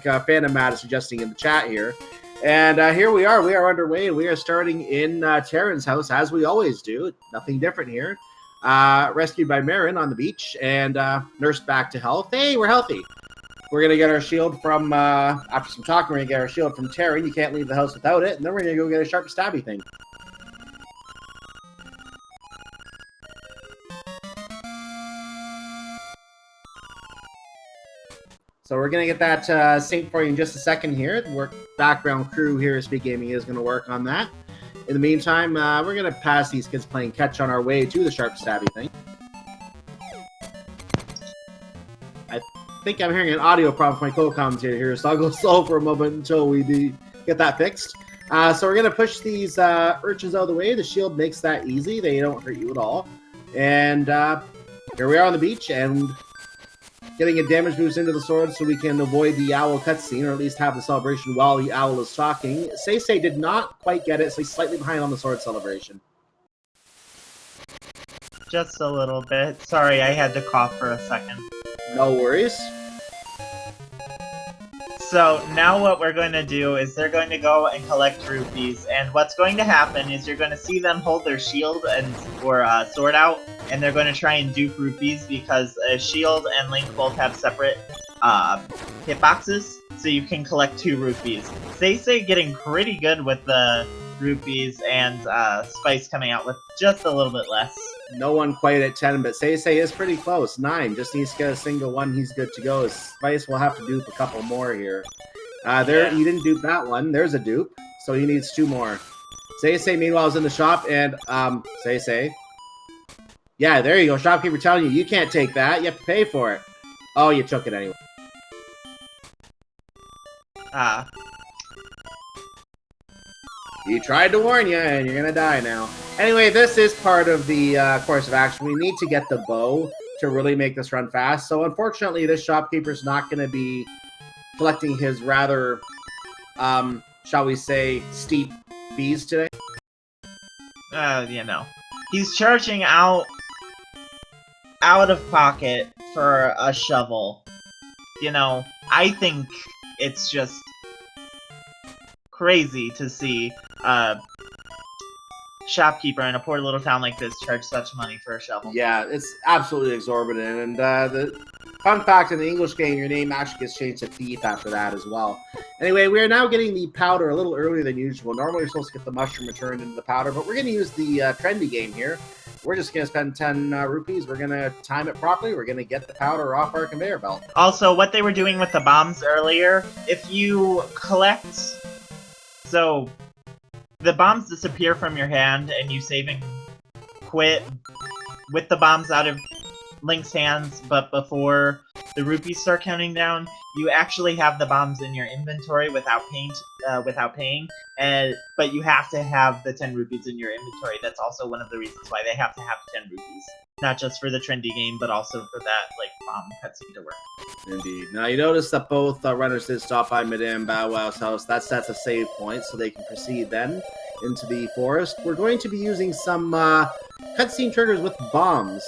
Phantom Matt is suggesting in the chat here. And here we are. We are underway, and we are starting in Terran's house, as we always do. Nothing different here. Rescued by Marin on the beach, and nursed back to health. Hey, we're healthy. We're going to get our shield from, after some talking, we're going to get our shield from Terran. You can't leave the house without it. And then we're going to go get a sharp stabby thing. So we're going to get that synced for you in just a second here. The background crew here at Speed Gaming is going to work on that. In the meantime, we're going to pass these kids playing catch on our way to the sharp stabby thing. I think I'm hearing an audio problem from my co-commentator here, so I'll go slow for a moment until we get that fixed. So we're going to push these urchins out of the way. The shield makes that easy. They don't hurt you at all. And here we are on the beach, and getting a damage boost into the sword so we can avoid the owl cutscene, or at least have the celebration while the owl is talking. SeYsEy did not quite get it, so he's slightly behind on the sword celebration. Just a little bit. Sorry, I had to cough for a second. No worries. So now what we're going to do is they're going to go and collect rupees, and what's going to happen is you're going to see them hold their shield or sword out, and they're going to try and dupe rupees because shield and Link both have separate hitboxes, so you can collect 2 rupees. SeYsEy getting pretty good with the rupees, and Spice coming out with just a little bit less. No one quite at 10, but SeYsEy is pretty close. 9. Just needs to get a single one. He's good to go. Spice will have to dupe a couple more here. He didn't dupe that one. There's a dupe. So he needs 2 more. SeYsEy, meanwhile, is in the shop, and SeYsEy. Yeah, there you go. Shopkeeper telling you can't take that. You have to pay for it. Oh, you took it anyway. He tried to warn you, and you're gonna die now. Anyway, this is part of the course of action. We need to get the bow to really make this run fast. So unfortunately, this shopkeeper's not going to be collecting his rather, shall we say, steep fees today. He's charging out of pocket for a shovel. I think it's just crazy to see shopkeeper in a poor little town like this charge such money for a shovel. Yeah, it's absolutely exorbitant. And the fun fact, in the English game, your name actually gets changed to Thief after that as well. Anyway, we are now getting the powder a little earlier than usual. Normally, we're supposed to get the mushroom returned into the powder, but we're going to use the trendy game here. We're just going to spend 10 rupees. We're going to time it properly. We're going to get the powder off our conveyor belt. Also, what they were doing with the bombs earlier, if you collect... So, the bombs disappear from your hand, and you save and quit with the bombs out of Link's hands, but before the rupees start counting down, you actually have the bombs in your inventory without paying, but you have to have the 10 rupees in your inventory. That's also one of the reasons why they have to have 10 rupees. Not just for the trendy game, but also for that, bomb cutscene to work. Indeed. Now, you notice that both runners did stop by Madame Bow Wow's house. That sets a save point, so they can proceed then into the forest. We're going to be using some cutscene triggers with bombs.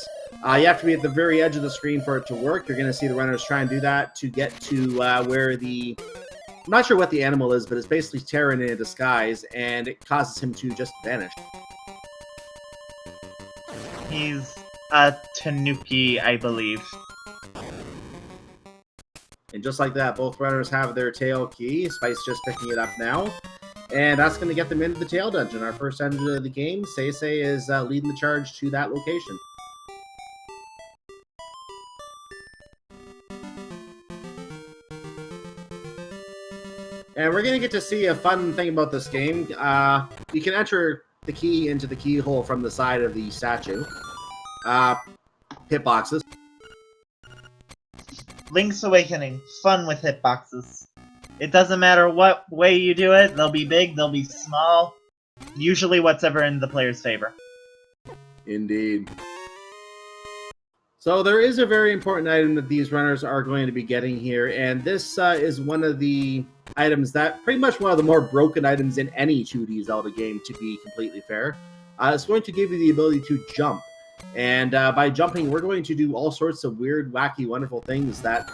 You have to be at the very edge of the screen for it to work. You're going to see the runners try and do that to get to where the... I'm not sure what the animal is, but it's basically Terran in a disguise, and it causes him to just vanish. He's a tanuki, I believe. And just like that, both runners have their tail key. Spice just picking it up now. And that's going to get them into the tail dungeon, our first dungeon of the game. SeYsEy is leading the charge to that location. And we're going to get to see a fun thing about this game. You can enter the key into the keyhole from the side of the statue. Hitboxes. Link's Awakening. Fun with hitboxes. It doesn't matter what way you do it. They'll be big, they'll be small. Usually whatever in the player's favor. Indeed. So there is a very important item that these runners are going to be getting here, and this is one of the items that, pretty much one of the more broken items in any 2D Zelda game, to be completely fair. It's going to give you the ability to jump. And by jumping, we're going to do all sorts of weird, wacky, wonderful things that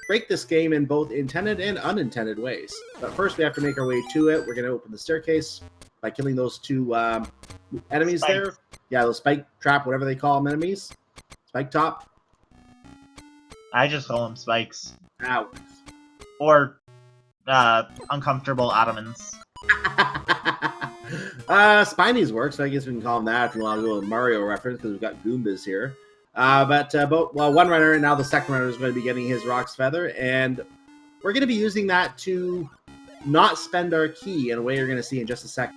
break this game in both intended and unintended ways. But first, we have to make our way to it. We're going to open the staircase by killing those two enemies Spikes. there. Yeah, those spike trap, whatever they call them, enemies. Spike top. I just call them spikes. Ow. Or uncomfortable ottomans. Spinies work, so I guess we can call them that if you want to go with Mario reference, because we've got Goombas here. But one runner, and now the second runner is going to be getting his Rock's Feather, and we're going to be using that to not spend our key in a way you're going to see in just a second.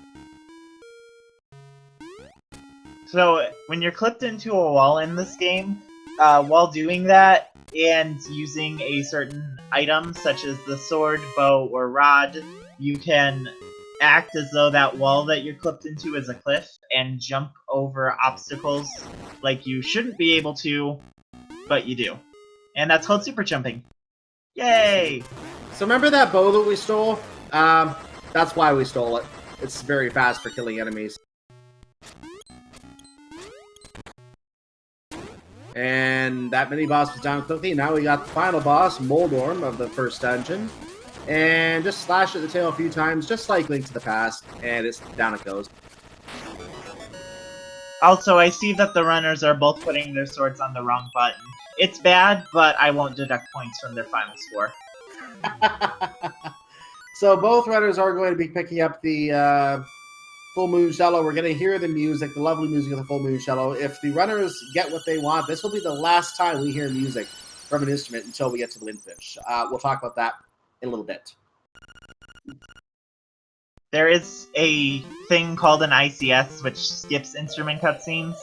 So, when you're clipped into a wall in this game, while doing that, and using a certain item, such as the sword, bow, or rod, you can act as though that wall that you're clipped into is a cliff, and jump over obstacles like you shouldn't be able to, but you do. And that's called super jumping. Yay! So remember that bow that we stole? That's why we stole it. It's very fast for killing enemies. And that mini-boss was down quickly. Now we got the final boss, Moldorm, of the first dungeon. And just slash at the tail a few times, just like Link to the Past, and it's down it goes. Also, I see that the runners are both putting their swords on the wrong button. It's bad, but I won't deduct points from their final score. So both runners are going to be picking up the Full Moon Cello. We're going to hear the music, the lovely music of the Full Moon Cello. If the runners get what they want, this will be the last time we hear music from an instrument until we get to the Windfish. We'll talk about that in a little bit. There is a thing called an ICS, which skips instrument cutscenes.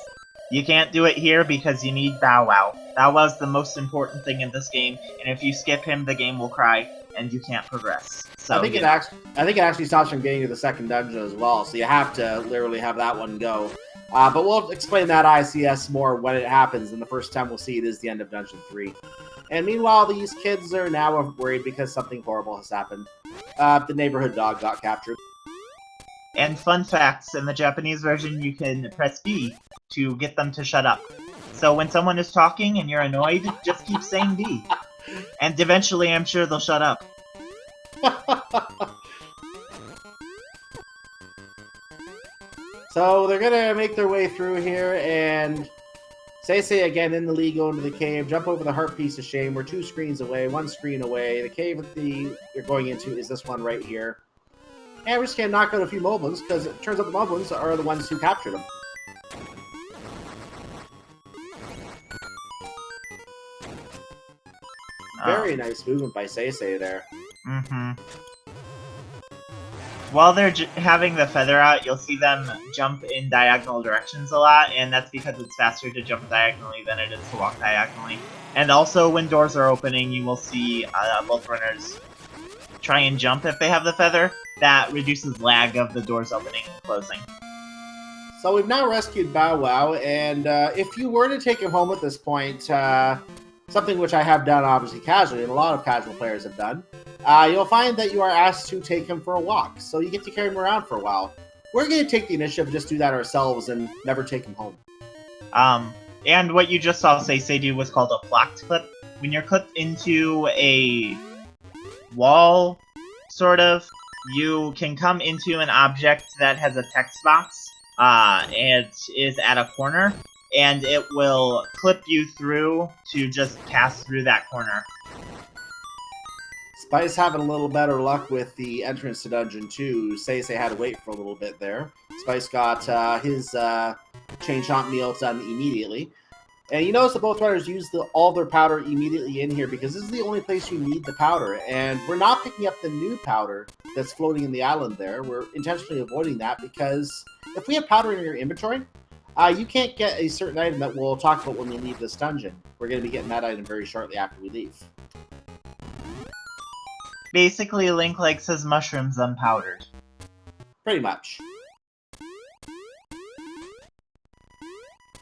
You can't do it here because you need Bow Wow. Bow Wow's the most important thing in this game, and if you skip him, the game will cry, and you can't progress. So I think it actually stops from getting to the second dungeon as well, so you have to literally have that one go. But we'll explain that ICS more when it happens, and the first time we'll see it is the end of Dungeon 3. And meanwhile, these kids are now worried because something horrible has happened. The neighborhood dog got captured. And fun facts, in the Japanese version, you can press B to get them to shut up. So when someone is talking and you're annoyed, just keep saying B. And eventually, I'm sure they'll shut up. So they're gonna make their way through here, and SeYsEy again in the lead, go into the cave, jump over the heart piece of shame. We're 2 screens away, 1 screen away. The cave that you're going into is this one right here. And we're just gonna knock out a few moblins, because it turns out the moblins are the ones who captured them. Very nice movement by SeYsEy there. Mm-hmm. While they're having the feather out, you'll see them jump in diagonal directions a lot, and that's because it's faster to jump diagonally than it is to walk diagonally. And also, when doors are opening, you will see both runners try and jump if they have the feather. That reduces lag of the doors opening and closing. So we've now rescued Bow Wow, and if you were to take him home at this point, something which I have done obviously casually, and a lot of casual players have done, you'll find that you are asked to take him for a walk. So you get to carry him around for a while. We're going to take the initiative to just do that ourselves and never take him home. And what you just saw SeYsEy do was called a blocked clip. When you're clipped into a wall, sort of, you can come into an object that has a text box, and is at a corner, and it will clip you through to just pass through that corner. Spice having a little better luck with the entrance to Dungeon 2. SeYsEy had to wait for a little bit there. Spice got his chain chomp meal done immediately. And you notice that both runners use all their powder immediately in here because this is the only place you need the powder. And we're not picking up the new powder that's floating in the island there. We're intentionally avoiding that because if we have powder in your inventory, you can't get a certain item that we'll talk about when we leave this dungeon. We're going to be getting that item very shortly after we leave. Basically, Link likes his mushrooms unpowdered. Pretty much.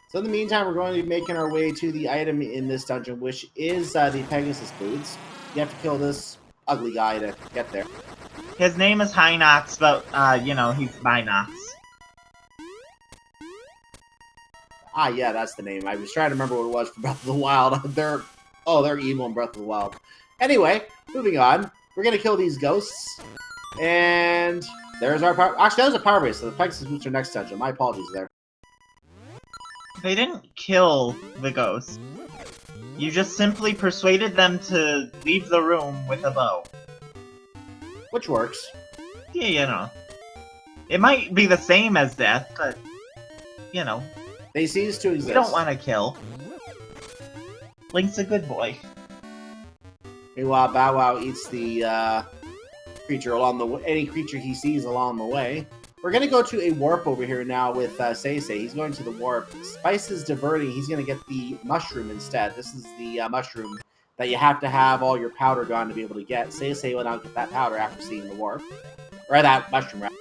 So in the meantime, we're going to be making our way to the item in this dungeon, which is the Pegasus Boots. You have to kill this ugly guy to get there. His name is Hinox, but, you know, he's Binox. Ah, yeah, that's the name. I was trying to remember what it was for Breath of the Wild. They're evil in Breath of the Wild. Anyway, moving on. We're gonna kill these ghosts. And there's our power. Actually, that was a power base, so the Pegasus boots are next dungeon. My apologies there. They didn't kill the ghost. You just simply persuaded them to leave the room with a bow. Which works. Yeah, you know. It might be the same as death, but, you know. They cease to exist. We don't want to kill. Link's a good boy. Meanwhile, Bow Wow eats the creature along the way. Any creature he sees along the way. We're gonna go to a warp over here now with SeYsEySR. He's going to the warp. Spice is diverting. He's gonna get the mushroom instead. This is the mushroom that you have to have all your powder gone to be able to get. SeYsEySR went out and get that powder after seeing the warp, or that mushroom. Rather.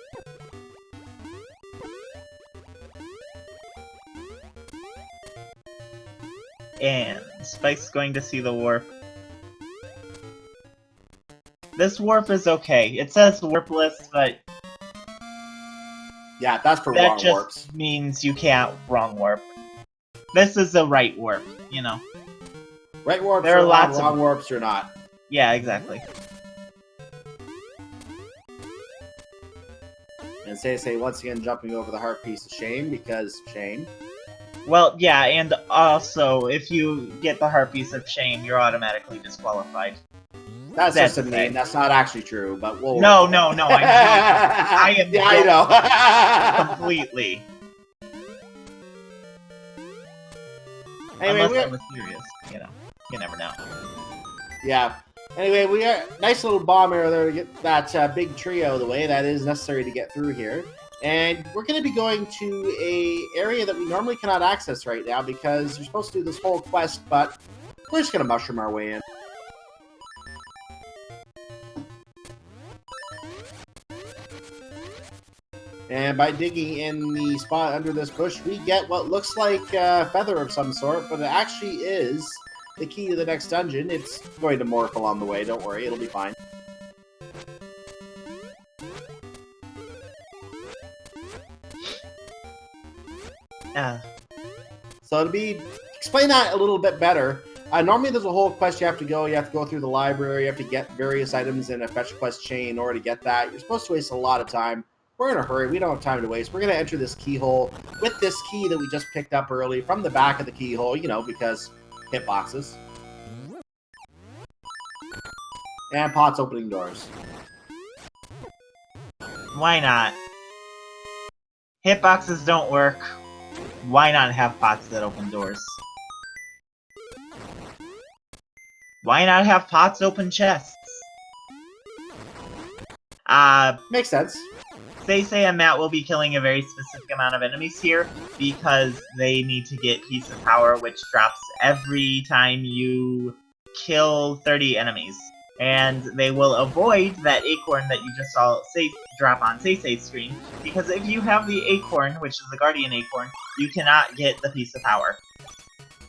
And Spike's going to see the warp. This warp is okay. It says warpless, but yeah, that's for that wrong just warps. means you can't wrong warp. This is the right warp, you know. Right warps there are allowed, lots wrong of warps are not. Yeah, exactly. And SeYsEySR once again jumping over the heart piece of shame because shame. Well, yeah, and also, if you get the heart piece of shame, you're automatically disqualified. That's just a meme. That's not actually true, but we'll... No, I'm joking. I am yeah, I know. Completely. Anyway, Unless I'm mysterious, you know. You never know. Yeah. Anyway, we got a nice little bomb arrow there to get that big tree out of the way. That is necessary to get through here. And we're going to be going to a area that we normally cannot access right now because you're supposed to do this whole quest, but we're just going to mushroom our way in. And by digging in the spot under this bush, we get what looks like a feather of some sort, but it actually is the key to the next dungeon. It's going to morph along the way, don't worry, it'll be fine. So to explain that a little bit better, normally there's a whole quest you have to go through the library, you have to get various items in a fetch quest chain in order to get that. You're supposed to waste a lot of time. We're in a hurry, we don't have time to waste. We're going to enter this keyhole with this key that we just picked up early from the back of the keyhole, you know, because hitboxes. And pots opening doors. Why not? Hitboxes don't work. Why not have pots that open doors? Why not have pots open chests? Makes sense. SeYsEySR and Matt will be killing a very specific amount of enemies here because they need to get Piece of Power, which drops every time you kill 30 enemies. And they will avoid that acorn that you just saw drop on SeYsEySR's screen, because if you have the acorn, which is the Guardian Acorn, you cannot get the Piece of Power.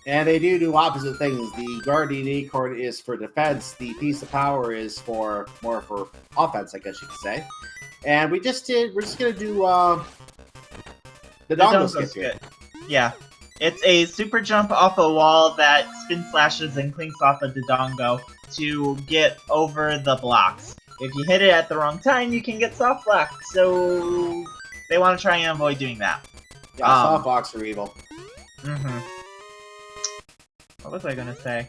And they do opposite things. The Guardian Acorn is for defense, the Piece of Power is more for offense, I guess you could say. And we're just gonna do the dongo skip here. Yeah. It's a super jump off a wall that spin slashes and clinks off a Dodongo to get over the blocks. If you hit it at the wrong time, you can get soft blocked, so they want to try and avoid doing that. Yeah, soft blocks are evil. What was I gonna say?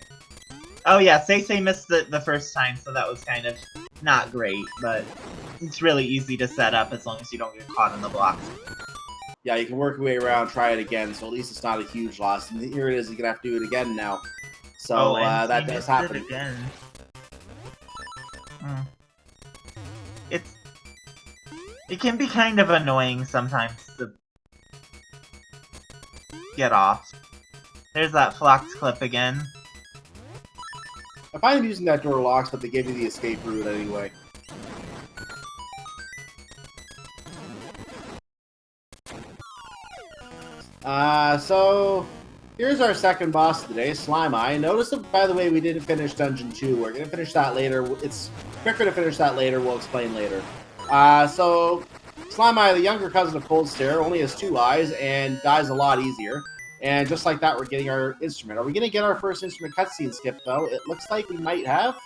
Oh yeah, SeYsEySR missed the first time, so that was kind of not great, but it's really easy to set up as long as you don't get caught in the blocks. Yeah, you can work your way around, try it again, so at least it's not a huge loss. And here it is, you're gonna have to do it again now. So that does happen. It again. It can be kind of annoying sometimes to get off. There's that Flox clip again. I find them using that door locks, but they give you the escape route anyway. So here's our second boss of the day, Slime Eye. Notice that, by the way, we didn't finish Dungeon 2. We're going to finish that later. It's quicker to finish that later. We'll explain later. So Slime Eye, the younger cousin of Cold Stare, only has 2 eyes and dies a lot easier. And just like that, we're getting our instrument. Are we going to get our first instrument cutscene skip, though? It looks like we might have.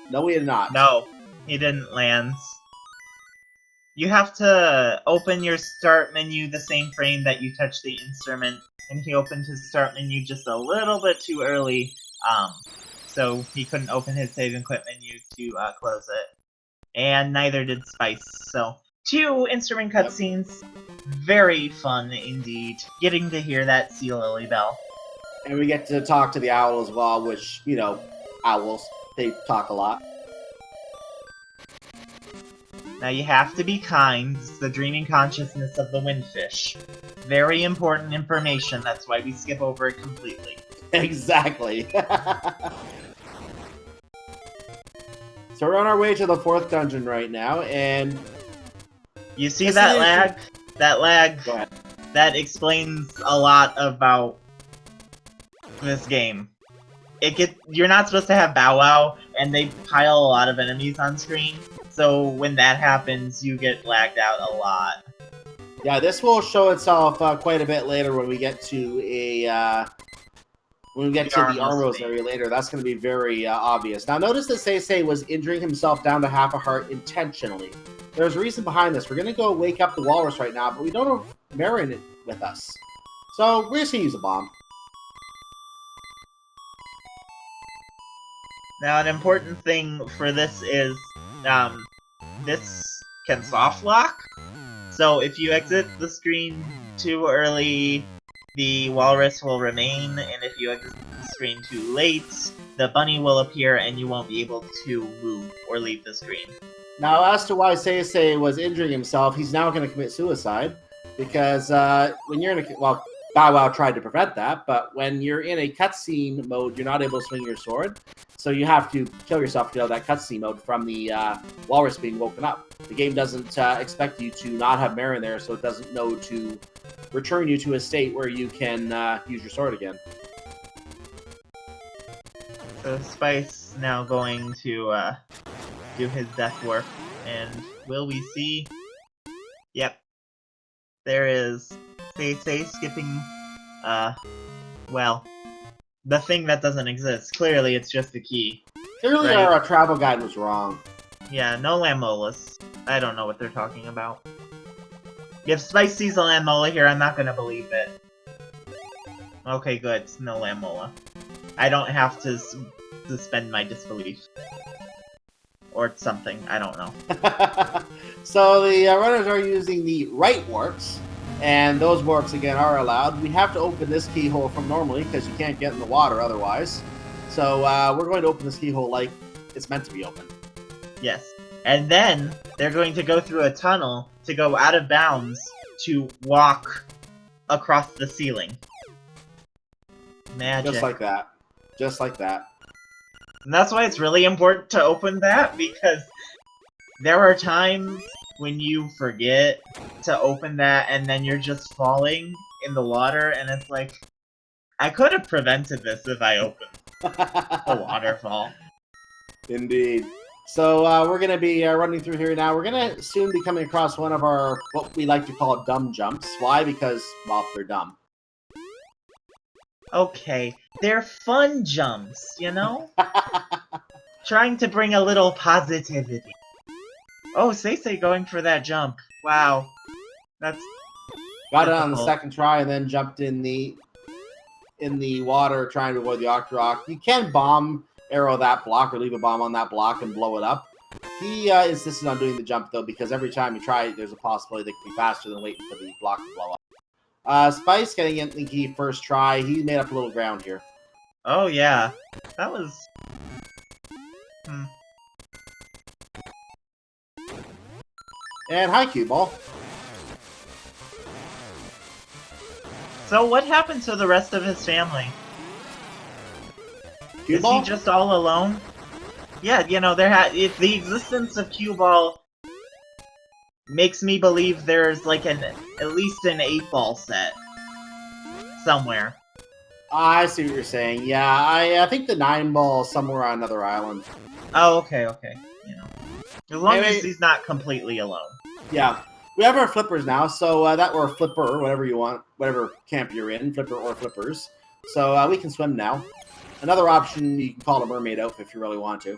No, we did not. No, he didn't land. You have to open your start menu the same frame that you touch the instrument, and he opened his start menu just a little bit too early, so he couldn't open his save and quit menu to close it. And neither did Spice, so 2 instrument cutscenes. Very fun indeed. Getting to hear that Sea Lily bell. And we get to talk to the owl as well, which, you know, owls, they talk a lot. Now you have to be kind. It's the dreaming consciousness of the windfish. Very important information, that's why we skip over it completely. Exactly. So we're on our way to the 4th dungeon right now, and... You see that lag? That lag, Go ahead. that explains a lot about this game. You're not supposed to have Bow Wow, and they pile a lot of enemies on screen, so when that happens, you get lagged out a lot. Yeah, this will show itself quite a bit later when we get to the Armos area later. That's going to be very obvious. Now, notice that SeYsEy was injuring himself down to half a heart intentionally. There's a reason behind this. We're going to go wake up the walrus right now, but we don't have Marin with us. So, we're just going to use a bomb. Now, an important thing for this is, this can soft lock. So if you exit the screen too early, the walrus will remain, and if you exit the screen too late, the bunny will appear and you won't be able to move or leave the screen. Now, as to why SeYsEy was injuring himself, he's now going to commit suicide, because when you're in a... Well, Bow Wow tried to prevent that, but when you're in a cutscene mode, you're not able to swing your sword, so you have to kill yourself to get out of that cutscene mode from the walrus being woken up. The game doesn't expect you to not have Marin there, so it doesn't know to return you to a state where you can use your sword again. So Spice now going to do his death work, and will we see? Yep. There is SeYsEy skipping, well, the thing that doesn't exist. Clearly, it's just a key. Clearly, right? Our travel guide was wrong. Yeah, no Lamolas. I don't know what they're talking about. If Spice sees a Lamola here, I'm not gonna believe it. Okay, good. No Lamola. I don't have to suspend my disbelief. Or something. I don't know. So the runners are using the right warps, and those warps again are allowed. We have to open this keyhole from normally because you can't get in the water otherwise. So we're going to open this keyhole like it's meant to be open. Yes. And then they're going to go through a tunnel to go out of bounds to walk across the ceiling. Magic. Just like that. Just like that. And that's why it's really important to open that, because there are times when you forget to open that and then you're just falling in the water, and it's like, I could have prevented this if I opened the waterfall. Indeed. So we're going to be running through here now. We're going to soon be coming across one of our, what we like to call dumb jumps. Why? Because, well, they're dumb. Okay, they're fun jumps, you know? Trying to bring a little positivity. Oh, SeYsEy going for that jump. Wow. That's Got it on the second try and then jumped in the water trying to avoid the Octorok. You can bomb arrow that block or leave a bomb on that block and blow it up. He insisted on doing the jump, though, because every time you try it, there's a possibility that it could be faster than waiting for the block to blow up. Spice getting in the key first try. He made up a little ground here. Oh, yeah. That was... And hi, Cue Ball. So what happened to the rest of his family? Cue Is Ball? he just all alone? Yeah, you know, if the existence of Cue Ball makes me believe there's like at least an 8-ball set somewhere. I see what you're saying. Yeah, I think the 9-ball is somewhere on another island. Oh, okay. You know, as long Anyway, as he's not completely alone. Yeah, we have our flippers now, so or flipper, whatever you want, whatever camp you're in, flipper or flippers. So we can swim now. Another option, you can call it a mermaid outfit if you really want to.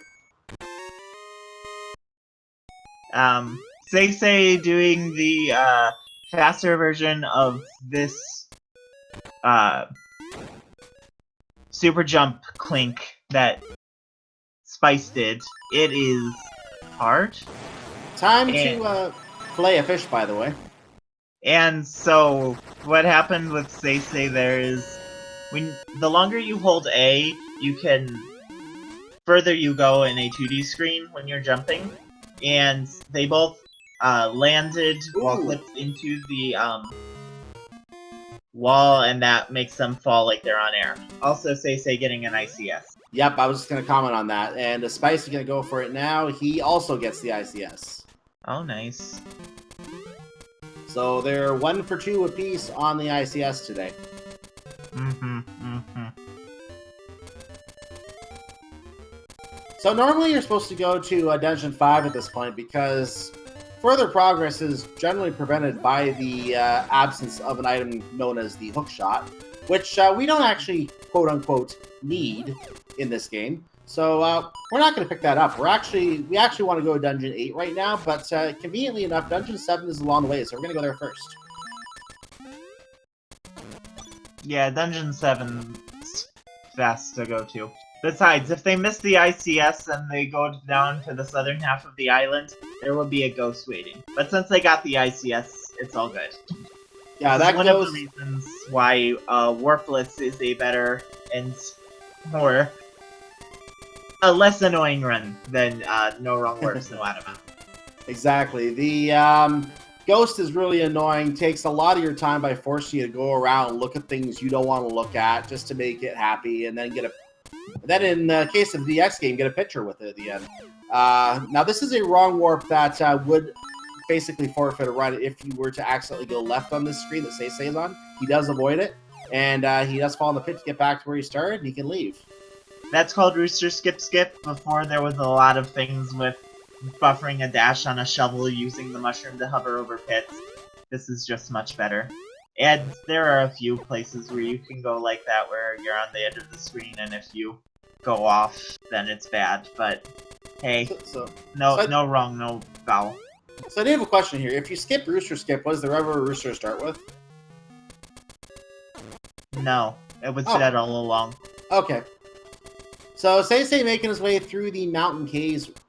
SeYsEy doing the faster version of this super jump clink that Spice did. It is hard. Time to fillet a fish, by the way. And so what happened with SeYsEy there is when the longer you hold A, you can further you go in a 2D screen when you're jumping. And they both landed while clipped into the wall, and that makes them fall like they're on air. Also, SeYsEy getting an ICS. Yep, I was just going to comment on that. And the Spice is going to go for it now. He also gets the ICS. Oh, nice. So they're 1 for 2 apiece on the ICS today. So normally you're supposed to go to Dungeon 5 at this point because further progress is generally prevented by the absence of an item known as the hookshot, which we don't actually quote-unquote need in this game. So we're not going to pick that up. We actually want to go to Dungeon 8 right now, but conveniently enough, Dungeon 7 is along the way, so we're going to go there first. Yeah, Dungeon 7's fast to go to. Besides, if they miss the ICS and they go down to the southern half of the island, there will be a ghost waiting. But since they got the ICS, it's all good. Yeah, this that is one goes... of the reasons why Warpless is a better and more... a less annoying run than No Wrong Works, no Adama. Exactly. The Ghost is really annoying, takes a lot of your time by forcing you to go around and look at things you don't want to look at just to make it happy, and then get a... Then in the case of the X game, get a picture with it at the end. Now this is a wrong warp that would basically forfeit a run if you were to accidentally go left on this screen that SeYsEy is on. He does avoid it, and he does fall in the pit to get back to where he started, and he can leave. That's called Rooster Skip Skip. Before there was a lot of things with buffering a dash on a shovel using the mushroom to hover over pits. This is just much better. And there are a few places where you can go like that where you're on the edge of the screen, and if you go off, then it's bad. But hey, no wrong, no foul. So I do have a question here. If you skip Rooster Skip, was there ever a Rooster to start with? No, it was dead all along. Okay. So SeYsEy making his way through the mountain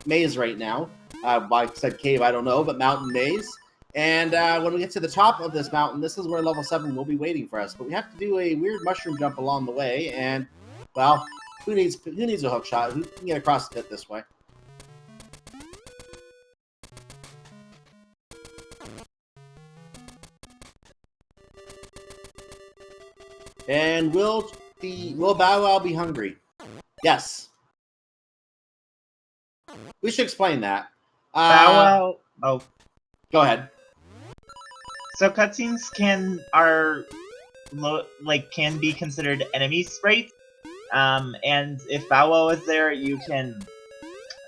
maze right now. I said cave, I don't know, but mountain maze. And when we get to the top of this mountain, this is where level 7 will be waiting for us. But we have to do a weird mushroom jump along the way, and, well, who needs a hook shot? Who can get across the pit this way? And will Bow Wow be hungry? Yes. We should explain that. Bow Wow... Oh. Go ahead. So cutscenes can be considered enemy sprites, and if Bow Wow is there, you can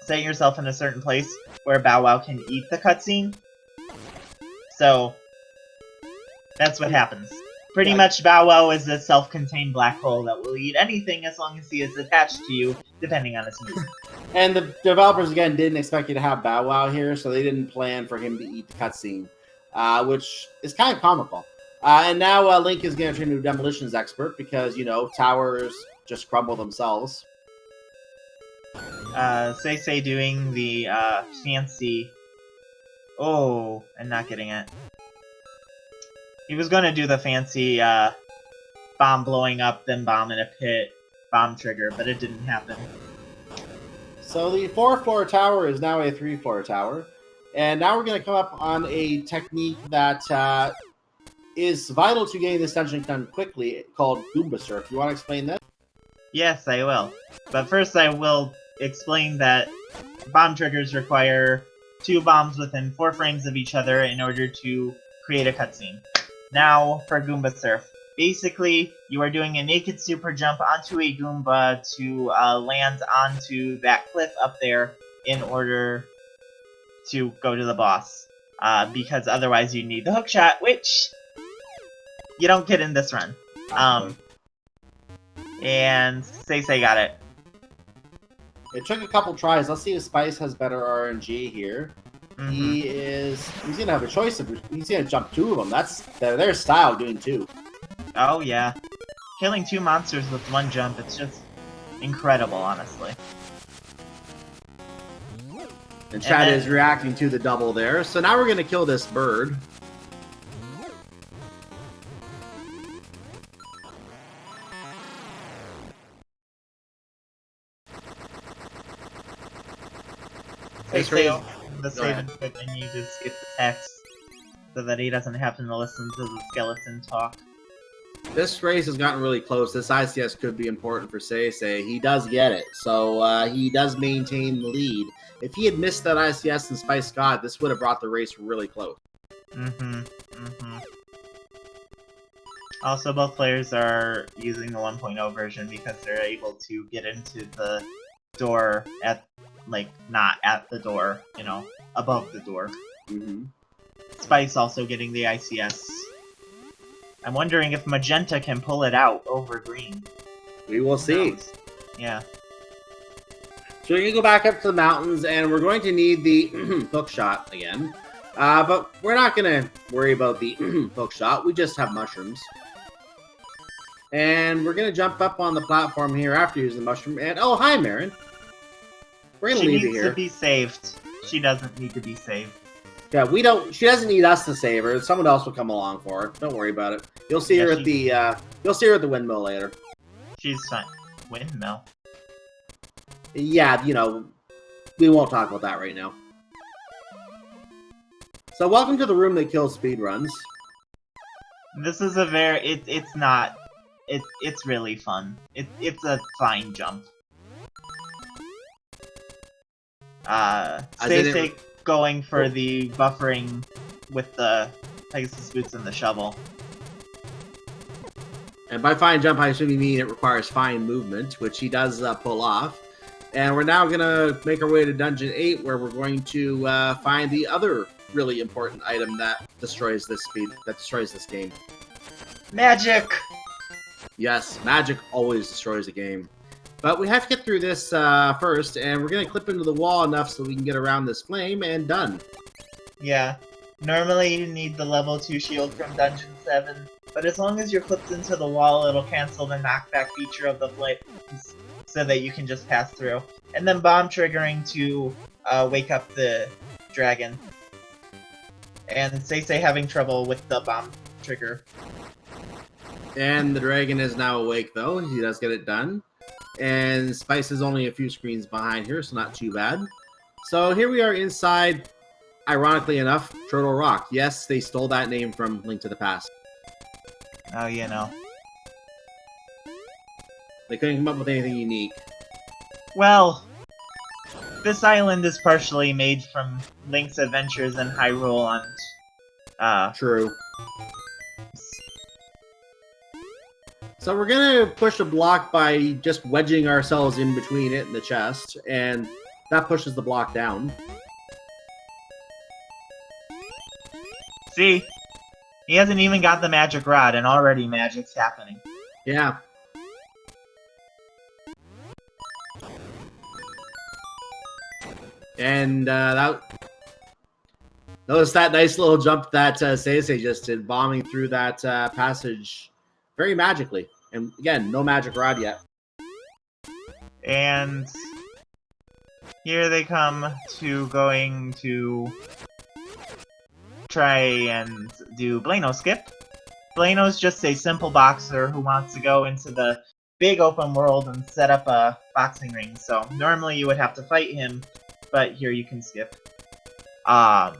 set yourself in a certain place where Bow Wow can eat the cutscene. So that's what happens. Pretty much Bow Wow is a self-contained black hole that will eat anything as long as he is attached to you, depending on his mood. And the developers, again, didn't expect you to have Bow Wow here, so they didn't plan for him to eat the cutscene. Which is kind of comical. And now Link is going to turn into a demolitions expert because, you know, towers just crumble themselves. SeYsEy doing the fancy... Oh, and not getting it. He was going to do the fancy bomb blowing up, then bomb in a pit, bomb trigger, but it didn't happen. So the 4-floor tower is now a 3-floor tower. And now we're going to come up on a technique that is vital to getting this dungeon done quickly, called Goomba Surf. You want to explain that? Yes, I will. But first I will explain that bomb triggers require 2 bombs within 4 frames of each other in order to create a cutscene. Now, for Goomba Surf. Basically, you are doing a naked super jump onto a Goomba to land onto that cliff up there in order to go to the boss, because otherwise you need the hookshot, which you don't get in this run. And SeYsEy got it. It took a couple tries. Let's see if Spice has better RNG here. He's gonna have a choice of he's gonna jump 2 of them. That's their style doing 2. Oh yeah, killing 2 monsters with 1 jump. It's just incredible, honestly. And Chad is reacting to the double there. So now we're gonna kill this bird. The save and quit menu to skip the text so that he doesn't have to listen to the skeleton talk. This race has gotten really close. This ICS could be important for SeYsEySR. He does get it, so he does maintain the lead. If he had missed that ICS and Spice God, this would have brought the race really close. Also, both players are using the 1.0 version because they're able to get into the door at, like, not at the door, you know, above the door. Spice also getting the ICS. I'm wondering if Magenta can pull it out over Green. We will see. Yeah. So we're going to go back up to the mountains, and we're going to need the hook shot again. But we're not going to worry about the hook shot. We just have mushrooms. And we're going to jump up on the platform here after using the mushroom. And oh, hi, Marin. We're going to leave you here. She needs to be saved. She doesn't need to be saved. Yeah, we don't. She doesn't need us to save her. Someone else will come along for her. Don't worry about it. You'll see her at the. You'll see her at the windmill later. She's fine. Windmill. Yeah, you know, we won't talk about that right now. So, welcome to the room that kills speedruns. This is a very. It's not. It's really fun. It's a fine jump. SeYsEySR going for the buffering with the Pegasus boots and the shovel. And by fine jump, I assume you mean it requires fine movement, which he does pull off. And we're now going to make our way to Dungeon 8, where we're going to find the other really important item that destroys this game. Magic! Yes, magic always destroys a game. But we have to get through this first, and we're going to clip into the wall enough so we can get around this flame, and done. Yeah. Normally you need the level 2 shield from Dungeon 7, but as long as you're clipped into the wall, it'll cancel the knockback feature of the flames, so that you can just pass through. And then bomb triggering to wake up the dragon. And SeYsEySR having trouble with the bomb trigger. And the dragon is now awake, though. He does get it done. And Spice is only a few screens behind here, so not too bad. So here we are inside, ironically enough, Turtle Rock. Yes, they stole that name from Link to the Past. Oh, you know. They couldn't come up with anything unique. Well, this island is partially made from Link's adventures in Hyrule and... True. So we're going to push a block by just wedging ourselves in between it and the chest, and that pushes the block down. See? He hasn't even got the magic rod, and already magic's happening. Yeah. And notice that nice little jump that SeYsEySR just did, bombing through that passage very magically. And again, no magic rod yet. And here they come to going to try and do Blano skip. Blano's just a simple boxer who wants to go into the big open world and set up a boxing ring. So normally you would have to fight him, but here you can skip. And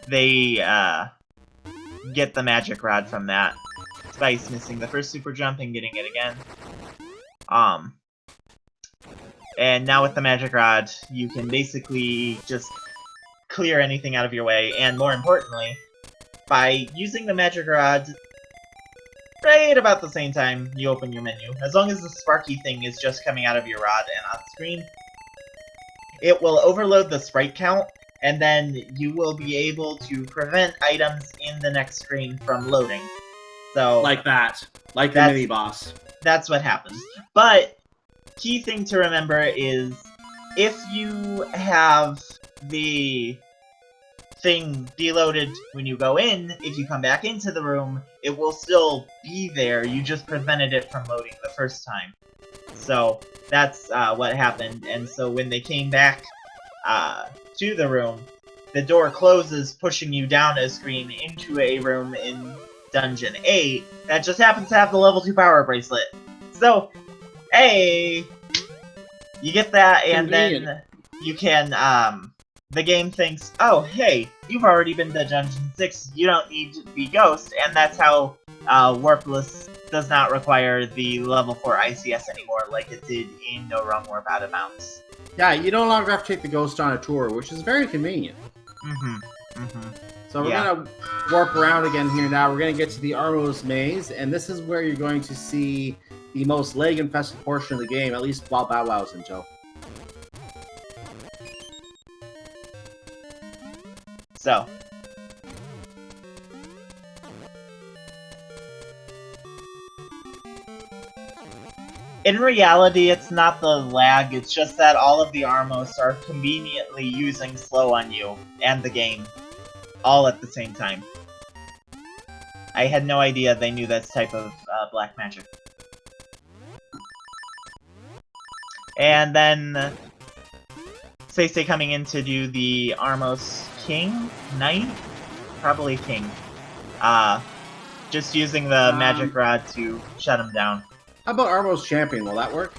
they get the magic rod from that. Spice missing the first super jump and getting it again. And now with the magic rod, you can basically just clear anything out of your way, and more importantly, by using the magic rod right about the same time you open your menu, as long as the sparky thing is just coming out of your rod and on screen, it will overload the sprite count, and then you will be able to prevent items in the next screen from loading. So like that. Like the mini-boss. That's what happens. But key thing to remember is if you have the thing deloaded when you go in, if you come back into the room, it will still be there. You just prevented it from loading the first time. So that's what happened. And so when they came back to the room, the door closes, pushing you down a screen into a room in Dungeon 8 that just happens to have the level 2 power bracelet. So, hey, you get that, and Convenient. then you can, the game thinks, oh, hey, you've already been to Dungeon 6, you don't need to be Ghost, and that's how Warpless does not require the level 4 ICS anymore like it did in No Realm Warp Out of Bounds. Yeah, you no longer have to take the Ghost on a tour, which is very convenient. So we're going to warp around again here now. We're going to get to the Armos Maze, and this is where you're going to see the most lag-infested portion of the game, at least while Bow Wow's in tow. So, in reality, it's not the lag, it's just that all of the Armos are conveniently using slow on you and the game, all at the same time. I had no idea they knew this type of black magic. And then SeYsEy coming in to do the Armos King? Knight? Probably King. Just using the magic rod to shut him down. How about Armos Champion? Will that work?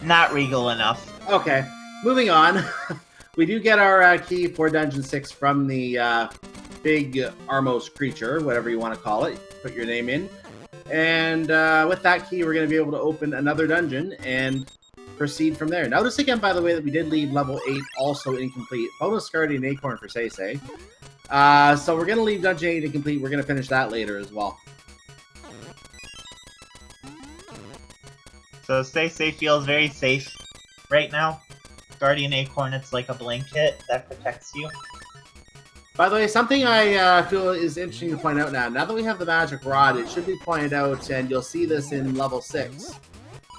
Not regal enough. Okay, moving on. We do get our key for Dungeon 6 from the big Armos creature, whatever you want to call it. Put your name in. And with that key, we're going to be able to open another dungeon and proceed from there. Notice again, by the way, that we did leave level 8 also incomplete. Bonus Guardian Acorn for SeYsEy. So we're going to leave Dungeon 8 incomplete. We're going to finish that later as well. So SeYsEy feels very safe right now. Guardian Acorn, it's like a blanket that protects you. By the way, something I feel is interesting to point out now. Now that we have the magic rod, it should be pointed out, and you'll see this in level 6,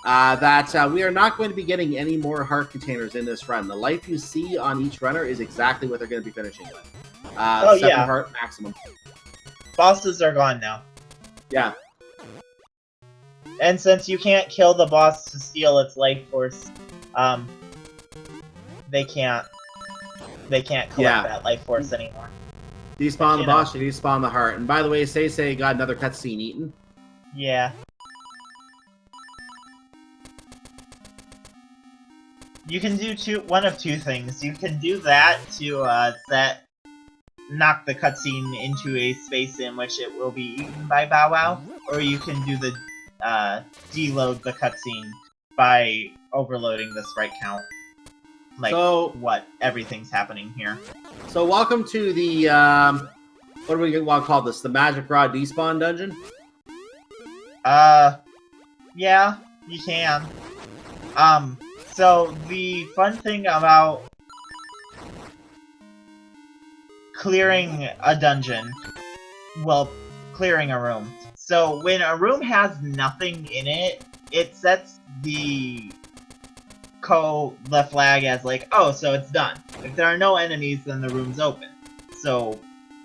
that we are not going to be getting any more heart containers in this run. The life you see on each runner is exactly what they're going to be finishing with. 7 heart maximum. Bosses are gone now. Yeah. And since you can't kill the boss to steal its life force, they can't collect that life force anymore. Despawn the boss, you despawn the heart. And by the way, SeYsEy got another cutscene eaten. Yeah. You can do one of two things. You can do that to knock the cutscene into a space in which it will be eaten by Bow Wow, or you can do the deload the cutscene by overloading the sprite count. Like, what everything's happening here. So welcome to the, what do we want to call this? The Magic Rod Despawn Dungeon? Yeah, you can. So the fun thing about clearing a dungeon, well, clearing a room. So when a room has nothing in it, it sets the flag as like, oh, so it's done. If there are no enemies, then the room's open. So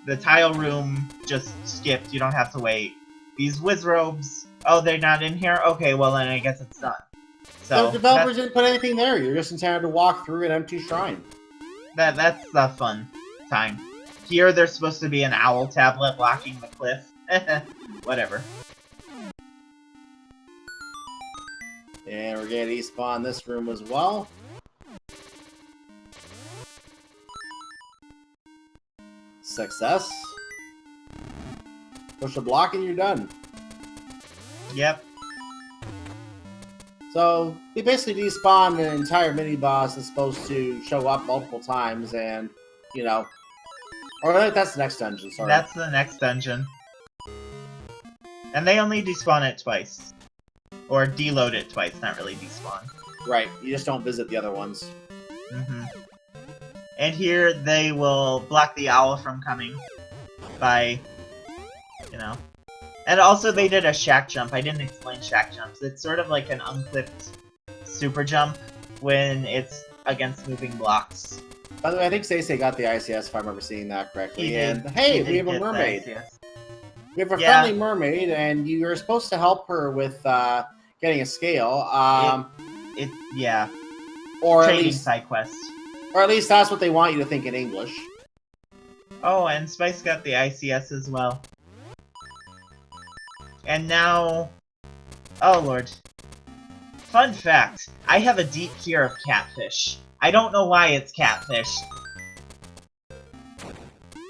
the tile room just skipped, you don't have to wait. These Wizrobes, oh, they're not in here? Okay, well then I guess it's done. So the developers didn't put anything there, you're just intended to walk through an empty shrine. That's a fun time. Here there's supposed to be an owl tablet blocking the cliff. Whatever. And we're going to despawn this room as well. Success. Push a block and you're done. Yep. So, we basically despawn an entire mini-boss that's supposed to show up multiple times and, you know... Or that's the next dungeon, sorry. That's the next dungeon. And they only despawn it twice. Or deload it twice, not really despawn. Right, you just don't visit the other ones. Mm-hmm. And here they will block the owl from coming by, you know. And also they did a shack jump. I didn't explain shack jumps. It's sort of like an unclipped super jump when it's against moving blocks. By the way, I think SeYsEy got the ICS if I remember seeing that correctly. He did. And hey, He we did have a get the mermaid. ICS. We have a Yeah. friendly mermaid, and you're supposed to help her with getting a scale. Yeah. Or at Trading least, side quest. or at least that's what they want you to think in English. Oh, and Spice got the ICS as well. And now... Oh, Lord. Fun fact, I have a deep fear of catfish. I don't know why it's catfish.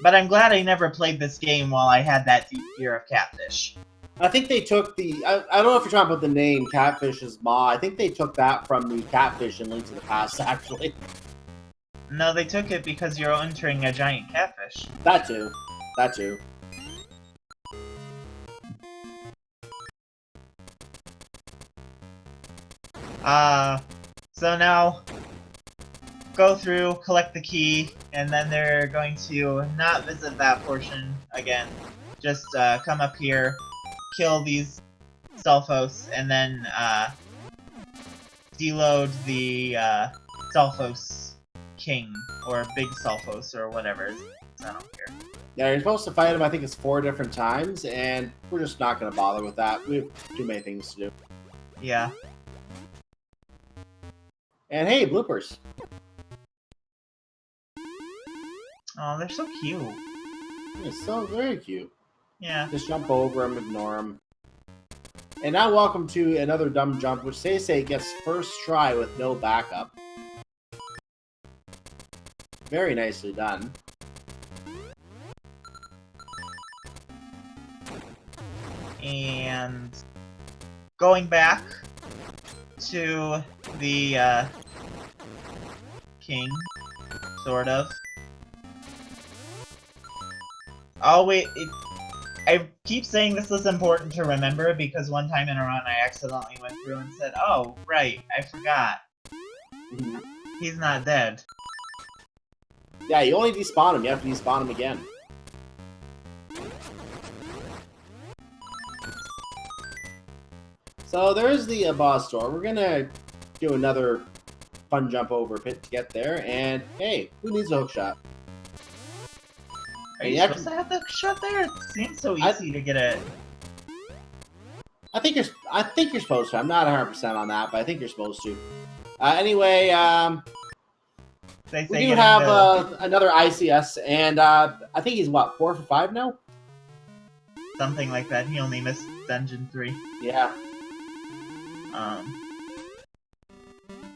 But I'm glad I never played this game while I had that deep fear of catfish. I think they took the... I don't know if you're talking about the name Catfish's Ma. I think they took that from the Catfish in Link to the Past, actually. No, they took it because you're entering a giant catfish. That too. That too. So now, go through, collect the key, and then they're going to not visit that portion again. Just, come up here, kill these Stalfos, and then, deload the, Stalfos King, or Big Stalfos, or whatever it is. I don't care. Yeah, you're supposed to fight him, I think it's 4 different times, and we're just not going to bother with that. We have too many things to do. Yeah. And hey, bloopers. Oh, they're so cute. It's so very cute. Yeah. Just jump over them, ignore them. And now welcome to another dumb jump, which SeYsEy gets first try with no backup. Very nicely done. And going back to the king, sort of. Oh wait, I keep saying this is important to remember because one time in a run I accidentally went through and said, oh, right, I forgot. He's not dead. Yeah, you only despawn him. You have to despawn him again. So there's the boss door. We're gonna do another fun jump over pit to get there. And hey, who needs a hook shot? Are you supposed to have the shot there? It seems so easy to get it. I think you're supposed to. I'm not 100% on that, but I think you're supposed to. Anyway, we do have another ICS, and I think he's what, 4 for 5 now? Something like that. He only missed Dungeon 3. Yeah.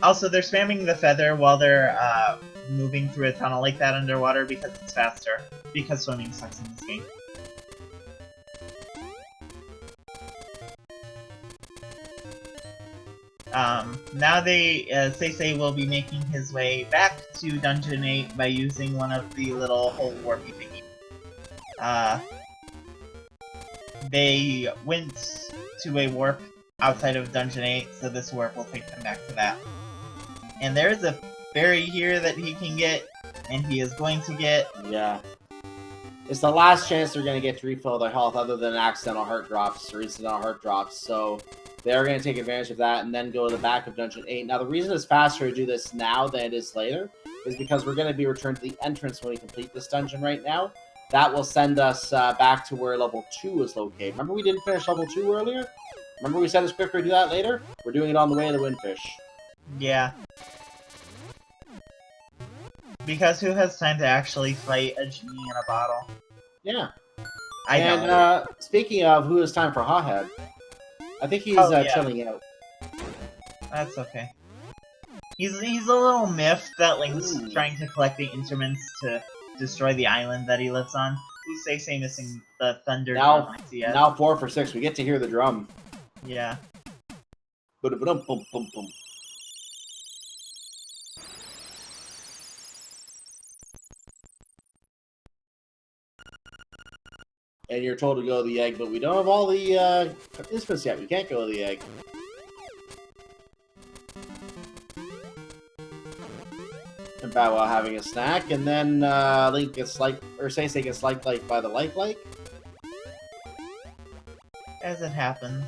Also, they're spamming the feather while they're moving through a tunnel like that underwater because it's faster. Because swimming sucks in this game. Now SeYsEy will be making his way back to Dungeon 8 by using one of the little hole warpy thingies. They went to a warp outside of Dungeon 8, so this warp will take them back to that. And there is a berry here that he can get, and he is going to get. Yeah. It's the last chance they're going to get to refill their health other than accidental heart drops or incidental heart drops, so they're going to take advantage of that and then go to the back of Dungeon 8. Now, the reason it's faster to do this now than it is later is because we're going to be returned to the entrance when we complete this dungeon right now. That will send us back to where level 2 is located. Remember we didn't finish level 2 earlier? Remember we said it's quicker to do that later? We're doing it on the way to the Windfish. Yeah. Because who has time to actually fight a genie in a bottle? Yeah. I know. Speaking of who has time for Hothead, I think he's chilling out. That's okay. He's a little miffed that Link's trying to collect the instruments to destroy the island that he lives on. Who's SeYsEy missing the thunder drum? Now 4 for 6. We get to hear the drum. Yeah. Ba-da-ba-dum-bum-bum-bum. And you're told to go to the egg, but we don't have all the participants yet. We can't go to the egg. And Bow Wow having a snack, and then Link gets SeYsEy gets liked by the like. As it happens.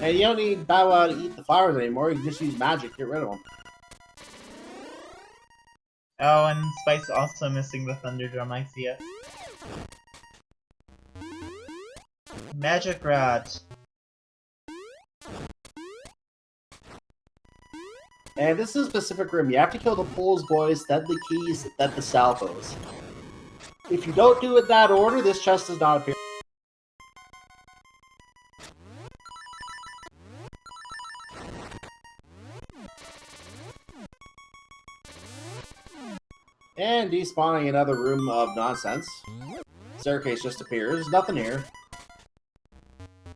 And you don't need Bow Wow to eat the flowers anymore. You can just use magic. Get rid of them. Oh, and Spice also missing the Thunder Drum, I see it. Magic Rod. And this is a specific room. You have to kill the Poles boys, then the keys, then the salvos. If you don't do it in that order, this chest does not appear. And despawning another room of nonsense. Staircase just appears. Nothing here.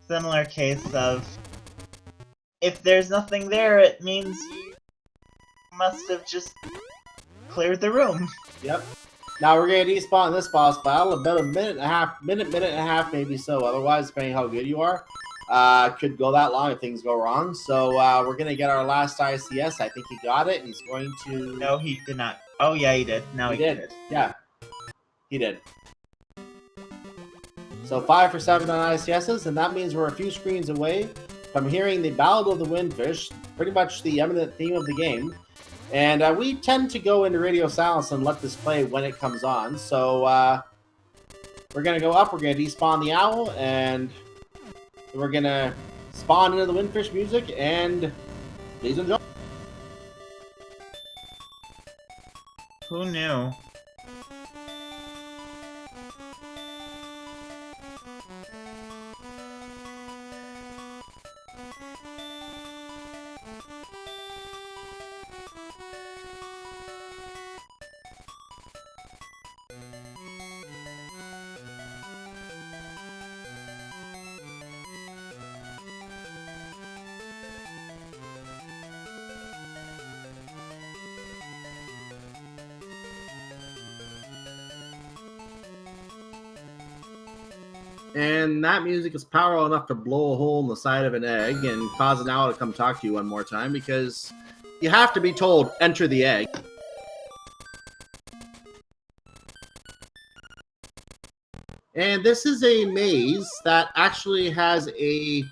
Similar case of... If there's nothing there, it means you must have just cleared the room. Yep. Now we're going to despawn this boss battle about a minute and a half, minute and a half, maybe so. Otherwise, depending how good you are, could go that long if things go wrong. So we're going to get our last ICS. I think he got it, and he's going to... No, he did not. Oh, yeah, he did. No, he did. Yeah, he did. So 5 for 7 on ICSs, and that means we're a few screens away from hearing the Ballad of the Windfish, pretty much the eminent theme of the game. And we tend to go into radio silence and let this play when it comes on. So we're going to go up, we're going to despawn the owl, and we're going to spawn into the Windfish music, and please enjoy. Who knew? And that music is powerful enough to blow a hole in the side of an egg and cause an owl to come talk to you one more time, because you have to be told, enter the egg. And this is a maze that actually has a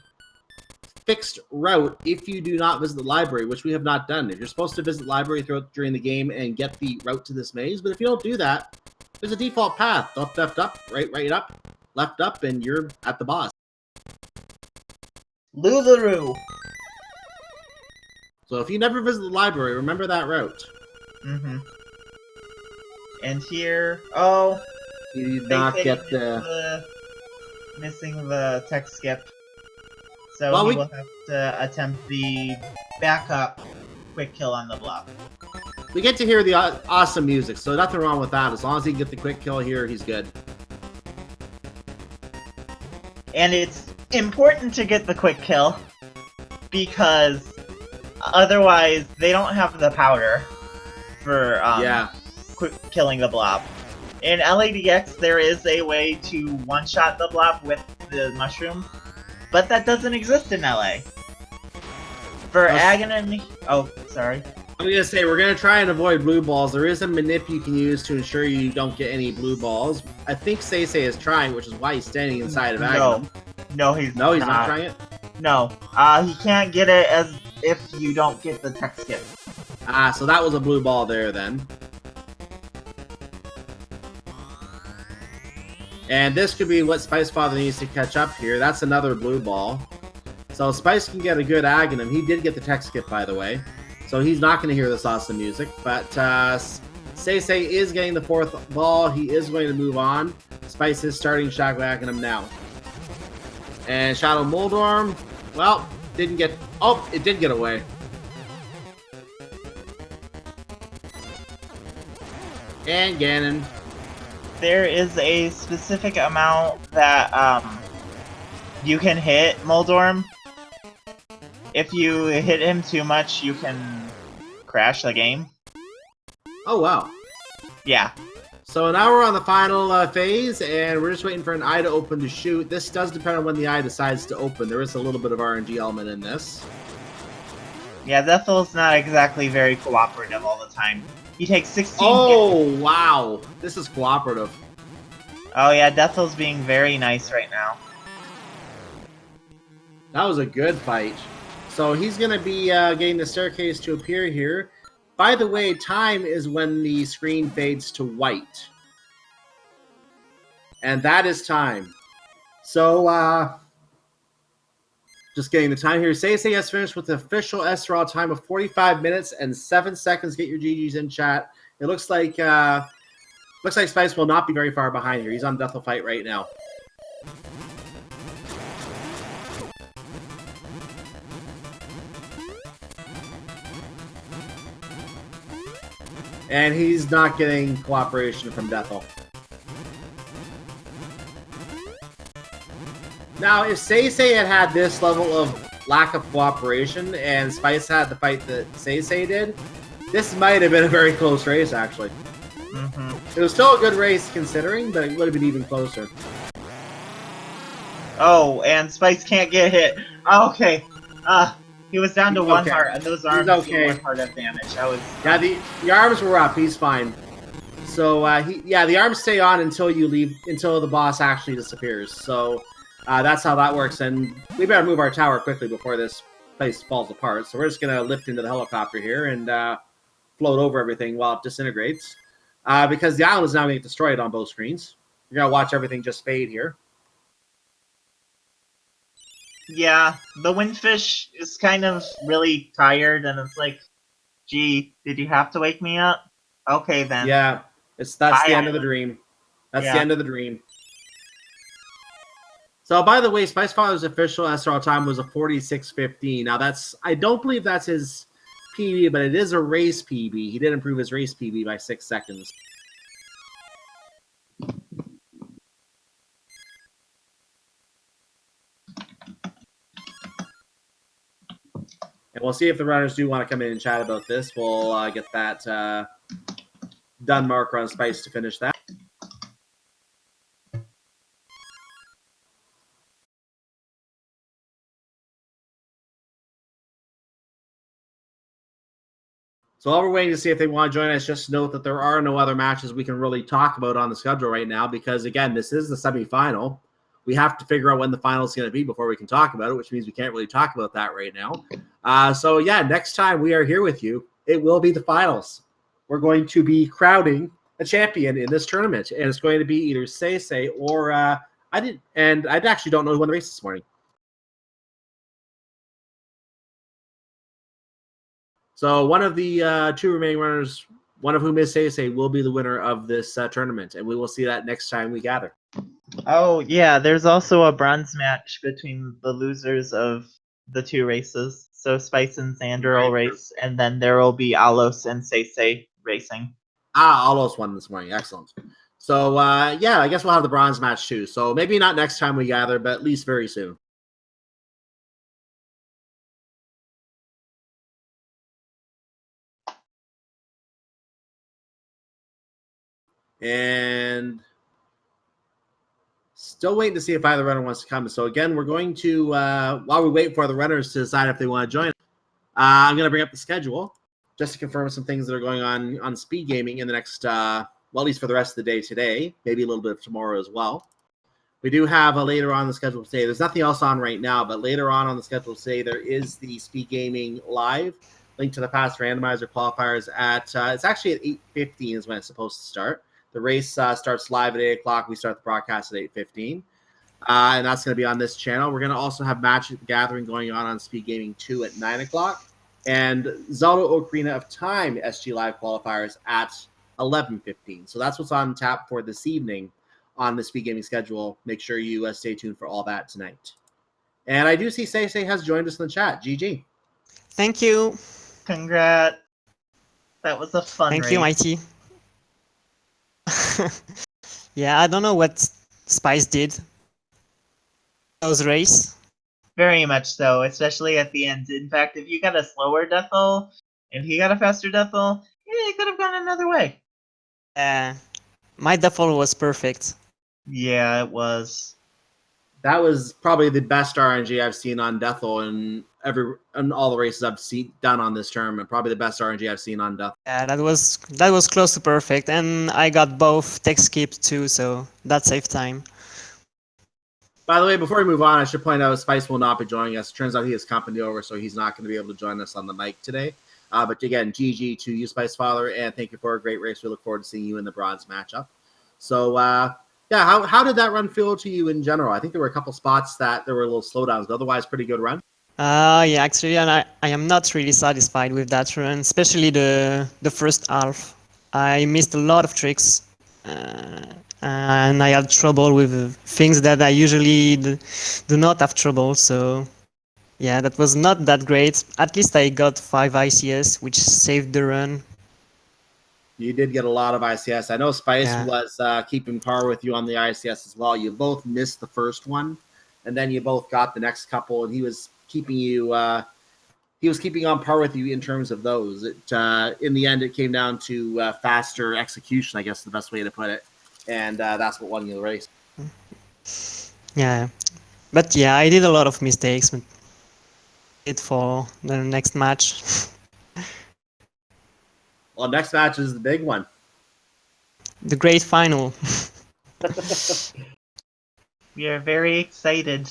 fixed route if you do not visit the library, which we have not done. You're supposed to visit the library during the game and get the route to this maze, but if you don't do that, there's a default path. Left up, right up, left up, and you're at the boss. Lularu! So if you never visit the library, remember that route. Mm-hmm. And here... Oh! You did not get missing the tech skip. So well, we will have to attempt the backup quick kill on the block. We get to hear the awesome music, so nothing wrong with that. As long as he can get the quick kill here, he's good. And it's important to get the quick kill, because otherwise they don't have the powder for quick killing the blob. In LADX, there is a way to one-shot the blob with the mushroom, but that doesn't exist in LA. For Aghanim... Oh, sorry. I'm going to say, we're going to try and avoid blue balls. There is a manip you can use to ensure you don't get any blue balls. I think SeYsEy is trying, which is why he's standing inside of Aghanim. No, he's not trying it? No. He can't get it as if you don't get the tech skip. So that was a blue ball there, then. And this could be what spicefather needs to catch up here. That's another blue ball. So Spice can get a good Aghanim. He did get the tech skip, by the way. So he's not going to hear this awesome music. But SeYsEy is getting the 4th ball. He is going to move on. Spice is starting Shadow Aghanim now. And Shadow Moldorm, well, didn't get... Oh, it did get away. And Ganon. There is a specific amount that you can hit Moldorm. If you hit him too much, you can crash the game. Oh, wow. Yeah. So now we're on the final phase, and we're just waiting for an eye to open to shoot. This does depend on when the eye decides to open. There is a little bit of RNG element in this. Yeah, Zethel's not exactly very cooperative all the time. He takes 16 Oh, wow. This is cooperative. Oh yeah, Dethel's being very nice right now. That was a good fight. So he's going to be getting the staircase to appear here. By the way, time is when the screen fades to white. And that is time. So, just getting the time here. SeYsEySR has finished with the official SRL time of 45 minutes and 7 seconds. Get your GGs in chat. It looks like Spice will not be very far behind here. He's on Death'll Fight right now. And he's not getting cooperation from Death'll. Now, if SeYsEy had this level of lack of cooperation and Spice had the fight that SeYsEy did, this might have been a very close race, actually. It was still a good race considering, but it would have been even closer. Oh, and Spice can't get hit. Oh, okay. He was down to one heart, and those arms do 1 heart of damage. Yeah, the arms were up. He's fine. So the arms stay on until the boss actually disappears. So that's how that works. And we better move our tower quickly before this place falls apart. So we're just gonna lift into the helicopter here and float over everything while it disintegrates. Because the island is now being destroyed on both screens. You're gonna watch everything just fade here. Yeah, the windfish is kind of really tired, and it's like, gee, did you have to wake me up? Okay, then. Yeah, that's the end of the dream. That's the end of the dream. So, by the way, spicefather's official SRL time was a 46:15. Now, I don't believe that's his PB, but it is a race PB. He did improve his race PB by 6 seconds. And we'll see if the runners do want to come in and chat about this. We'll get that done marker on Spice to finish that. So while we're waiting to see if they want to join us, just note that there are no other matches we can really talk about on the schedule right now because, again, this is the semifinal. We have to figure out when the final is going to be before we can talk about it, which means we can't really talk about that right now. So, yeah, next time we are here with you, it will be the finals. We're going to be crowning a champion in this tournament, and it's going to be either SeYsEy or I actually don't know who won the race this morning. So one of the 2 remaining runners, one of whom is SeYsEy, will be the winner of this tournament, and we will see that next time we gather. Oh, yeah, there's also a bronze match between the losers of the 2 races. So Spice and Xander will race, and then there will be Alos and SeYsEy racing. Alos won this morning. Excellent. So, yeah, I guess we'll have the bronze match too. So maybe not next time we gather, but at least very soon. And still waiting to see if either runner wants to come. So again, we're going to, while we wait for the runners to decide if they want to join, I'm going to bring up the schedule just to confirm some things that are going on speed gaming in the next, well, at least for the rest of the day today, maybe a little bit of tomorrow as well. We do have later on the schedule today. There's nothing else on right now, but later on the schedule today, there is the speed gaming live link to the past randomizer qualifiers at, it's actually at 8:15 is when it's supposed to start. The race starts live at 8 o'clock. We start the broadcast at 8:15. And that's going to be on this channel. We're going to also have Match Gathering going on Speed Gaming 2 at 9 o'clock. And Zelda Ocarina of Time SG Live qualifiers at 11:15. So that's what's on tap for this evening on the Speed Gaming schedule. Make sure you stay tuned for all that tonight. And I do see SeYsEy has joined us in the chat. GG. Thank you. Congrats. That was a fun race. Thank you, Mighty. Yeah, I don't know what Spice did. Those race. Very much so, especially at the end. In fact, if you got a slower Death'll and he got a faster Death'll, yeah, it could have gone another way. My Death'll was perfect. Yeah, it was. That was probably the best RNG I've seen on Death'll in all the races I've seen done on this tournament. Probably the best RNG I've seen on Death'll. Yeah, that was close to perfect, and I got both tech skip too, so that saved time. By the way, before we move on, I should point out Spice will not be joining us. It turns out he has company over, so he's not going to be able to join us on the mic today. But again, GG to you, SpiceFather, and thank you for a great race. We look forward to seeing you in the bronze matchup. So, yeah, how did that run feel to you in general? I think there were a couple spots that there were little slowdowns, but otherwise pretty good run. Yeah, actually, and I am not really satisfied with that run, especially the first half. I missed a lot of tricks, and I had trouble with things that I usually do not have trouble. So yeah, that was not that great. At least I got 5 ICS, which saved the run. You did get a lot of ICS. I know Spice Yeah. was keeping par with you on the ICS as well. You both missed the first one, and then you both got the next couple, and he was keeping you. He was keeping on par with you in terms of those. In the end, it came down to faster execution, I guess the best way to put it, and that's what won you the race. Yeah, but yeah, I did a lot of mistakes. But it for the next match. Well, next match is the big one. The great final. We are very excited.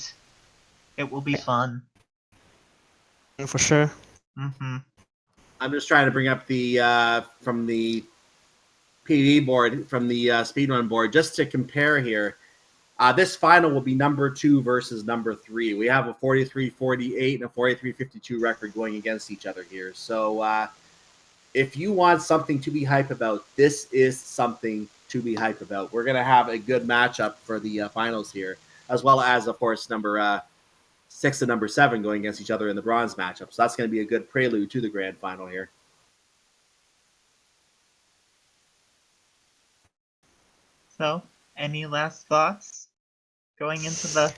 It will be fun. For sure. Mm-hmm. I'm just trying to bring up the from the PV board, from the speedrun board, just to compare here. This final will be number 2 versus number 3. We have a 43-48 and a 43-52 record going against each other here. So if you want something to be hype about, this is something to be hype about. We're going to have a good matchup for the finals here, as well as, of course, number 6 and number 7 going against each other in the bronze matchup. So that's going to be a good prelude to the grand final here. So, any last thoughts going into the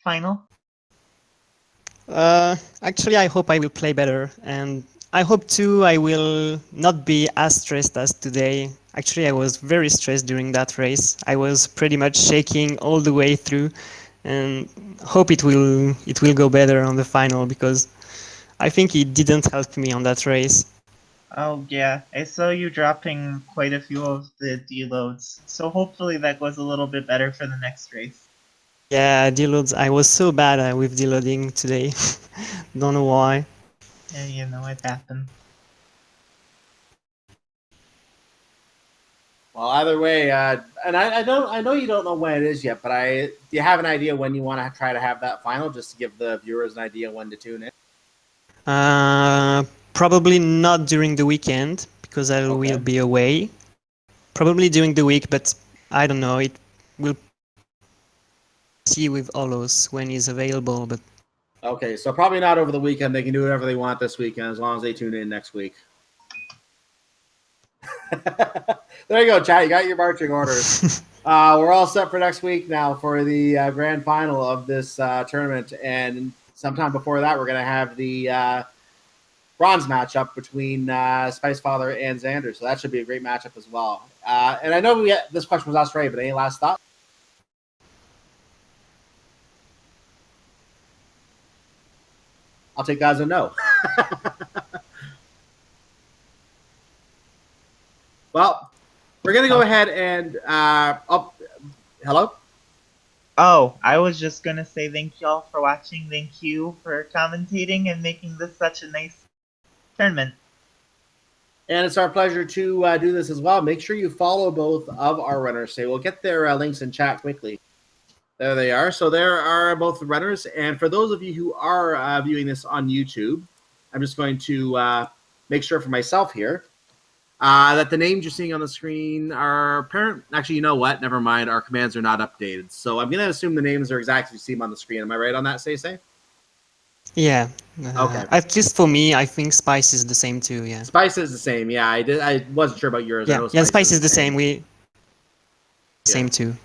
final? Actually, I hope I will play better, and I hope too I will not be as stressed as today. Actually, I was very stressed during that race. I was pretty much shaking all the way through, and hope it will go better on the final, because I think it didn't help me on that race. Oh yeah, I saw you dropping quite a few of the deloads, so hopefully that goes a little bit better for the next race. Yeah, deloads. I was so bad with deloading today. Don't know why. Yeah, you know, it happened. Well, either way, and I know you don't know when it is yet, but do you have an idea when you want to try to have that final, just to give the viewers an idea when to tune in? Probably not during the weekend, because I will be away. Probably during the week, but I don't know. It will see with Olos when he's available. But Okay, so probably not over the weekend. They can do whatever they want this weekend as long as they tune in next week. There you go, chat. You got your marching orders. We're all set for next week now for the grand final of this tournament, and sometime before that, we're going to have the bronze matchup between SpiceFather and Xander. So that should be a great matchup as well. And I know this question was asked already, but any last thoughts? I'll take that as a no. Well, we're going to go ahead and... hello? Oh, I was just gonna say thank you all for watching. Thank you for commentating and making this such a nice tournament. And it's our pleasure to do this as well. Make sure you follow both of our runners. We'll get their links in chat quickly. There they are. So there are both the runners. And for those of you who are viewing this on YouTube, I'm just going to make sure for myself here that the names you're seeing on the screen are apparent. Actually, you know what? Never mind. Our commands are not updated. So I'm going to assume the names are exactly as you see them on the screen. Am I right on that, SeYsEySR? yeah. Okay. At least for me, I think Spice is the same too. Yeah. Spice is the same. Yeah, I wasn't sure about yours. I know Yeah. Spice is the same. Same too.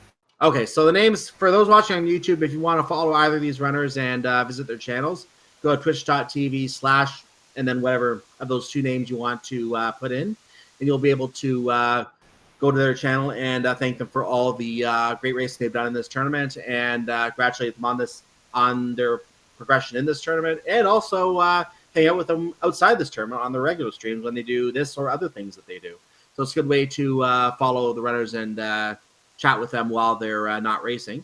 Okay, so the names, for those watching on YouTube, if you want to follow either of these runners and visit their channels, go to twitch.tv/ and then whatever of those two names you want to put in, and you'll be able to go to their channel and thank them for all the great races they've done in this tournament, and congratulate them on their progression in this tournament, and also hang out with them outside this tournament on their regular streams when they do this or other things that they do. So it's a good way to follow the runners and chat with them while they're not racing.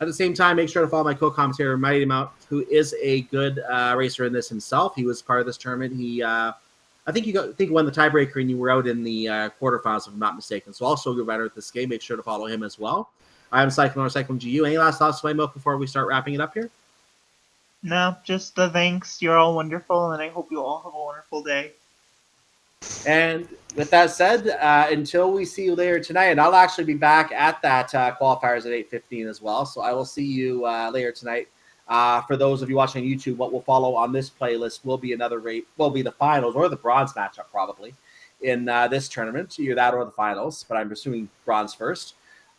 At the same time, make sure to follow my co-commentator, Mighty Mount, who is a good racer in this himself. He was part of this tournament. I think he won the tiebreaker, and you were out in the quarterfinals, if I'm not mistaken. So also a good rider at this game. Make sure to follow him as well. I'm Cyclone or Cyclone GU. Any last thoughts, Milk, before we start wrapping it up here? No, just the thanks. You're all wonderful, and I hope you all have a wonderful day. And with that said, until we see you later tonight, and I'll actually be back at that qualifiers at 8:15 as well. So I will see you later tonight. For those of you watching on YouTube, what will follow on this playlist will be the finals or the bronze matchup probably in this tournament. Either that or the finals, but I'm assuming bronze first.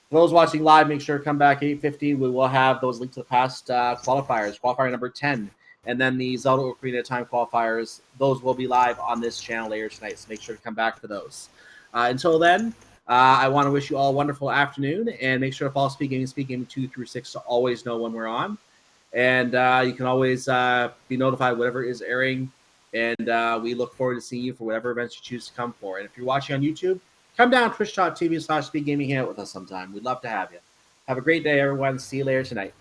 For those watching live, make sure to come back 8:15. We will have those linked to the past qualifiers, qualifier number 10, and then the Zelda Ocarina of Time qualifiers. Those will be live on this channel later tonight, so make sure to come back for those. Until then, I want to wish you all a wonderful afternoon, and make sure to follow Speed Gaming 2 through 6 to always know when we're on. And you can always be notified whatever is airing, and we look forward to seeing you for whatever events you choose to come for. And if you're watching on YouTube, come down twitch.tv/speedgaming, hang out with us sometime. We'd love to have you. Have a great day, everyone. See you later tonight.